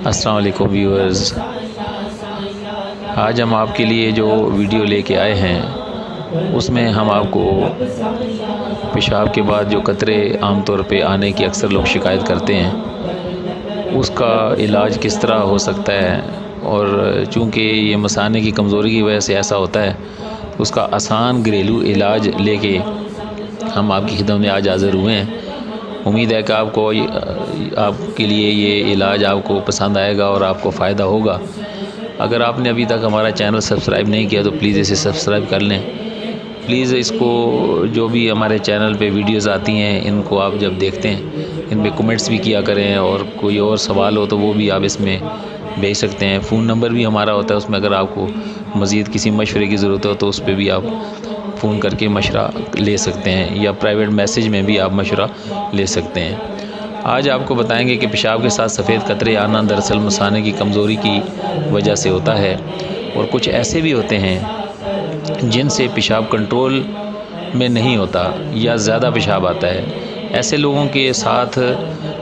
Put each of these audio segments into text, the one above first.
السلام علیکم ویورز، آج ہم آپ کے لیے جو ویڈیو لے کے آئے ہیں اس میں ہم آپ کو پیشاب کے بعد جو قطرے عام طور پہ آنے کی اکثر لوگ شکایت کرتے ہیں اس کا علاج کس طرح ہو سکتا ہے، اور چونکہ یہ مثانے کی کمزوری کی وجہ سے ایسا ہوتا ہے اس کا آسان گھریلو علاج لے کے ہم آپ کی خدمت میں آج حاضر ہوئے ہیں۔ امید ہے کہ آپ کے لیے یہ علاج آپ کو پسند آئے گا اور آپ کو فائدہ ہوگا۔ اگر آپ نے ابھی تک ہمارا چینل سبسکرائب نہیں کیا تو پلیز اسے سبسکرائب کر لیں۔ پلیز اس کو جو بھی ہمارے چینل پہ ویڈیوز آتی ہیں ان کو آپ جب دیکھتے ہیں ان پہ کمنٹس بھی کیا کریں، اور کوئی اور سوال ہو تو وہ بھی آپ اس میں بھیج سکتے ہیں۔ فون نمبر بھی ہمارا ہوتا ہے، اس میں اگر آپ کو مزید کسی مشورے کی ضرورت ہو تو اس پہ بھی آپ فون کر کے مشورہ لے سکتے ہیں، یا پرائیویٹ میسیج میں بھی آپ مشورہ لے سکتے ہیں۔ آج آپ کو بتائیں گے کہ پیشاب کے ساتھ سفید قطرے آنا دراصل مثانے کی کمزوری کی وجہ سے ہوتا ہے، اور کچھ ایسے بھی ہوتے ہیں جن سے پیشاب کنٹرول میں نہیں ہوتا یا زیادہ پیشاب آتا ہے۔ ایسے لوگوں کے ساتھ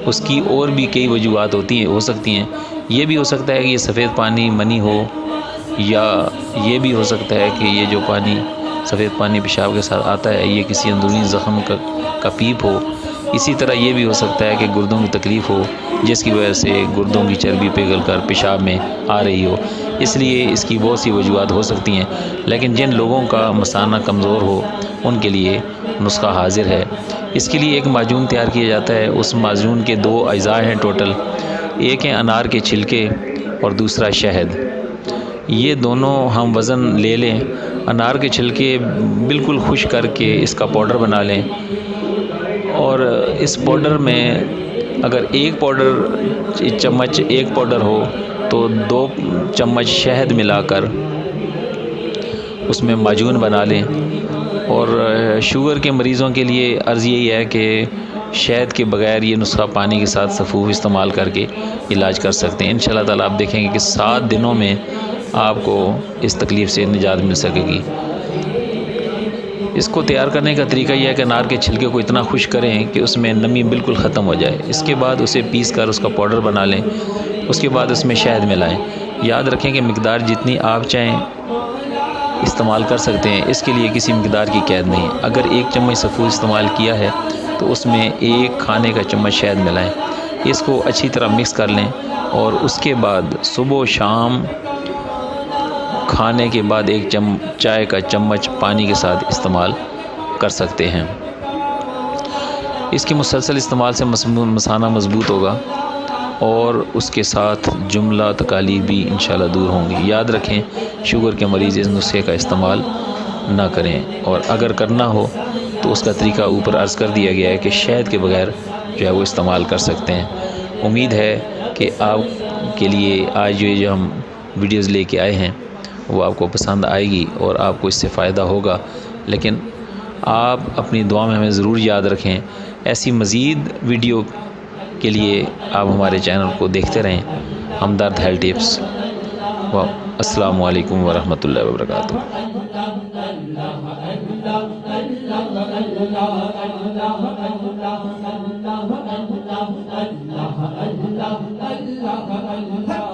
اس کی اور بھی کئی وجوہات ہو سکتی ہیں۔ یہ بھی ہو سکتا ہے کہ یہ سفید پانی منی ہو، یا یہ بھی ہو سکتا ہے کہ یہ جو سفید پانی پیشاب کے ساتھ آتا ہے یہ کسی اندرونی زخم کا پیپ ہو۔ اسی طرح یہ بھی ہو سکتا ہے کہ گردوں کی تکلیف ہو جس کی وجہ سے گردوں کی چربی پگھل کر پیشاب میں آ رہی ہو۔ اس لیے اس کی بہت سی وجوہات ہو سکتی ہیں، لیکن جن لوگوں کا مثانہ کمزور ہو ان کے لیے نسخہ حاضر ہے۔ اس کے لیے ایک معجون تیار کیا جاتا ہے۔ اس معجون کے 2 اجزاء ہیں ٹوٹل، ایک ہے انار کے چھلکے اور دوسرا شہد۔ یہ دونوں ہم وزن لے لیں۔ انار کے چھلکے بالکل خشک کر کے اس کا پاؤڈر بنا لیں، اور اس پاؤڈر میں اگر ایک پاؤڈر ہو تو 2 چمچ شہد ملا کر اس میں معجون بنا لیں۔ اور شوگر کے مریضوں کے لیے عرض یہی ہے کہ شہد کے بغیر یہ نسخہ پانی کے ساتھ سفوف استعمال کر کے علاج کر سکتے ہیں۔ انشاءاللہ تعالی آپ دیکھیں گے کہ 7 دنوں میں آپ کو اس تکلیف سے نجات مل سکے گی۔ اس کو تیار کرنے کا طریقہ یہ ہے کہ انار کے چھلکے کو اتنا خشک کریں کہ اس میں نمی بالکل ختم ہو جائے۔ اس کے بعد اسے پیس کر اس کا پاؤڈر بنا لیں۔ اس کے بعد اس میں شہد ملائیں۔ یاد رکھیں کہ مقدار جتنی آپ چاہیں استعمال کر سکتے ہیں، اس کے لیے کسی مقدار کی قید نہیں۔ اگر 1 چمچ سفوف استعمال کیا ہے تو اس میں 1 کھانے کا چمچ شہد ملائیں۔ اس کو اچھی طرح مکس کر لیں، اور اس کے بعد صبح و شام کھانے کے بعد 1 چائے کا چمچ پانی کے ساتھ استعمال کر سکتے ہیں۔ اس کے مسلسل استعمال سے مثانہ مضبوط ہوگا، اور اس کے ساتھ جملہ تکالیف بھی انشاءاللہ دور ہوں گی۔ یاد رکھیں شوگر کے مریض اس نسخے کا استعمال نہ کریں، اور اگر کرنا ہو تو اس کا طریقہ اوپر عرض کر دیا گیا ہے کہ شہد کے بغیر جو ہے وہ استعمال کر سکتے ہیں۔ امید ہے کہ آپ کے لیے آج جو ہم ویڈیوز لے کے آئے ہیں وہ آپ کو پسند آئے گی اور آپ کو اس سے فائدہ ہوگا۔ لیکن آپ اپنی دعا میں ہمیں ضرور یاد رکھیں۔ ایسی مزید ویڈیو کے لیے آپ ہمارے چینل کو دیکھتے رہیں، ہمدرد ہیلتھ ٹپس۔ السلام علیکم ورحمۃ اللہ وبرکاتہ۔ اللہ